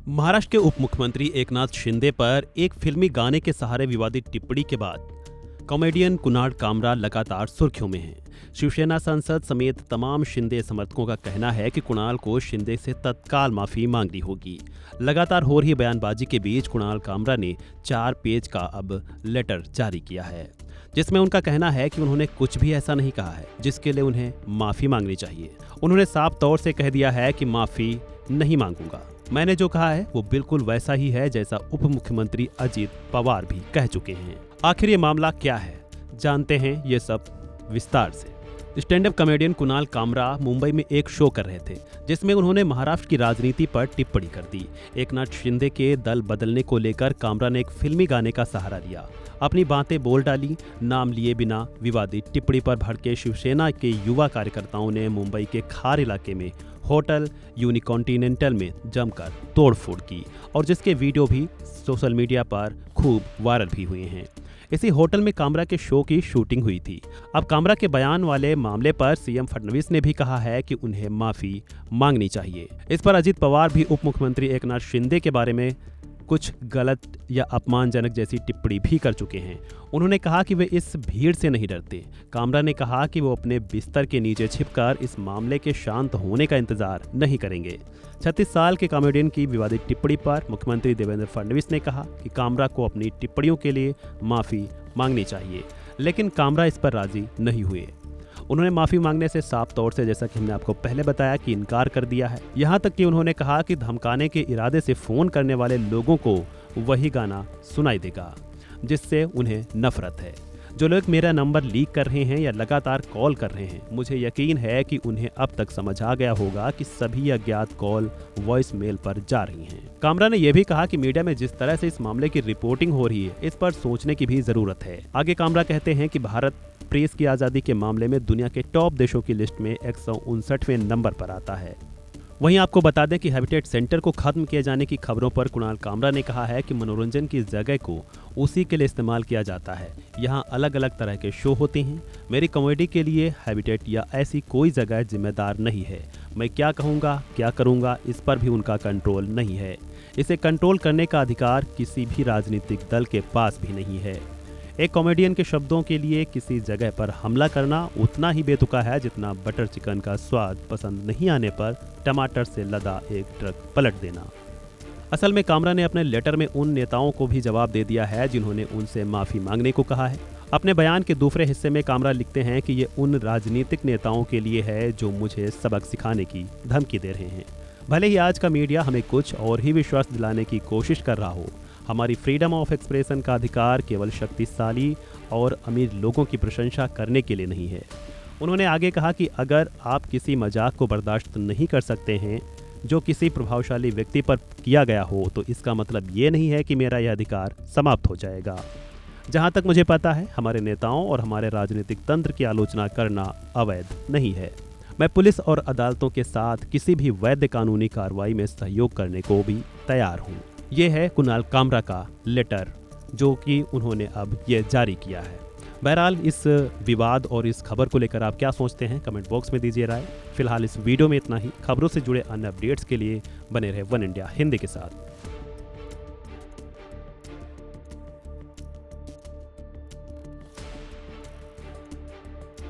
महाराष्ट्र के उप मुख्यमंत्री एकनाथ शिंदे पर एक फिल्मी गाने के सहारे विवादित टिप्पणी के बाद कॉमेडियन कुणाल कामरा लगातार सुर्खियों में हैं। शिवसेना सांसद समेत तमाम शिंदे समर्थकों का कहना है कि कुणाल को शिंदे से तत्काल माफी मांगनी होगी। लगातार हो रही बयानबाजी के बीच कुणाल कामरा ने 4 पेज का अब लेटर जारी किया है, जिसमें उनका कहना है कि उन्होंने कुछ भी ऐसा नहीं कहा है जिसके लिए उन्हें माफी मांगनी चाहिए। उन्होंने साफ तौर से कह दिया है कि माफी नहीं मांगूंगा। मैंने जो कहा है वो बिल्कुल वैसा ही है जैसा उप मुख्यमंत्री अजित पवार भी कह चुके हैं। आखिर ये मामला क्या है, जानते हैं ये सब विस्तार से। Stand up comedian Kunal Kamra Mumbai में एक शो कर रहे थे, जिसमें उन्होंने महाराष्ट्र की राजनीति पर टिप्पणी कर दी। एकनाथ शिंदे के दल बदलने को लेकर कामरा ने एक फिल्मी गाने का सहारा लिया, अपनी बातें बोल डाली। नाम लिए बिना विवादित टिप्पणी पर भड़के शिवसेना के युवा कार्यकर्ताओं ने मुंबई के खार इलाके में होटल यूनिकॉन्टिनेंटल में जमकर तोड़फोड़ की और जिसके वीडियो भी सोशल मीडिया पर खूब वायरल भी हुए हैं। इसी होटल में कामरा के शो की शूटिंग हुई थी। अब कामरा के बयान वाले मामले पर सीएम फडणवीस ने भी कहा है कि उन्हें माफी मांगनी चाहिए। इस पर अजित पवार भी उप मुख्यमंत्री एकनाथ शिंदे के बारे में कुछ गलत या अपमानजनक जैसी टिप्पणी भी कर चुके हैं। उन्होंने कहा कि वे इस भीड़ से नहीं डरते। कामरा ने कहा कि वो अपने बिस्तर के नीचे छिपकर इस मामले के शांत होने का इंतजार नहीं करेंगे। 36 साल के कॉमेडियन की विवादित टिप्पणी पर मुख्यमंत्री देवेंद्र फडणवीस ने कहा कि कामरा को अपनी टिप्पणियों के लिए माफी मांगनी चाहिए, लेकिन कामरा इस पर राजी नहीं हुए। उन्होंने माफी मांगने से साफ तौर से, जैसा कि हमने आपको पहले बताया, कि इनकार कर दिया है। यहाँ तक कि उन्होंने कहा कि धमकाने के इरादे से फोन करने वाले लोगों को वही गाना सुनाई देगा जिससे उन्हें नफरत है। जो लोग मेरा नंबर लीक कर रहे हैं या लगातार कॉल कर रहे हैं, मुझे यकीन है कि उन्हें अब तक समझ आ गया होगा कि सभी अज्ञात कॉल वॉइस मेल पर जा रही हैं। कामरा ने यह भी कहा कि मीडिया में जिस तरह से इस मामले की रिपोर्टिंग हो रही है, इस पर सोचने की भी जरूरत है। आगे कामरा कहते हैं कि भारत प्रेस की आज़ादी के मामले में दुनिया के टॉप देशों की लिस्ट में 159वें नंबर पर आता है। वहीं आपको बता दें कि हैबिटेट सेंटर को खत्म किए जाने की खबरों पर कुणाल कामरा ने कहा है कि मनोरंजन की जगह को उसी के लिए इस्तेमाल किया जाता है। यहाँ अलग अलग तरह के शो होते हैं। मेरी कॉमेडी के लिए हैबिटेट या ऐसी कोई जगह जिम्मेदार नहीं है। मैं क्या कहूँगा, क्या करूँगा, इस पर भी उनका कंट्रोल नहीं है। इसे कंट्रोल करने का अधिकार किसी भी राजनीतिक दल के पास भी नहीं है। एक कॉमेडियन के शब्दों के लिए किसी जगह पर हमला करना उतना ही बेतुका है जितना बटर चिकन का स्वाद पसंद नहीं आने पर टमाटर से लदा एक ट्रक पलट देना। असल में कामरा ने अपने लेटर में उन नेताओं को भी जवाब दे दिया है जिन्होंने उनसे माफी मांगने को कहा है। अपने बयान के दूसरे हिस्से में कामरा लिखते हैं कि ये उन राजनीतिक नेताओं के लिए है जो मुझे सबक सिखाने की धमकी दे रहे हैं। भले ही आज का मीडिया हमें कुछ और ही विश्वास दिलाने की कोशिश कर रहा हो, हमारी फ्रीडम ऑफ एक्सप्रेशन का अधिकार केवल शक्तिशाली और अमीर लोगों की प्रशंसा करने के लिए नहीं है। उन्होंने आगे कहा कि अगर आप किसी मजाक को बर्दाश्त नहीं कर सकते हैं जो किसी प्रभावशाली व्यक्ति पर किया गया हो, तो इसका मतलब ये नहीं है कि मेरा यह अधिकार समाप्त हो जाएगा। जहाँ तक मुझे पता है, हमारे नेताओं और हमारे राजनीतिक तंत्र की आलोचना करना अवैध नहीं है। मैं पुलिस और अदालतों के साथ किसी भी वैध कानूनी कार्रवाई में सहयोग करने को भी तैयार हूँ। ये है कुणाल कामरा का लेटर जो कि उन्होंने अब ये जारी किया है। बहरहाल इस विवाद और इस खबर को लेकर आप क्या सोचते हैं, कमेंट बॉक्स में दीजिए राय। फिलहाल इस वीडियो में इतना ही। खबरों से जुड़े अन्य अपडेट्स के लिए बने रहे वन इंडिया हिंदी के साथ।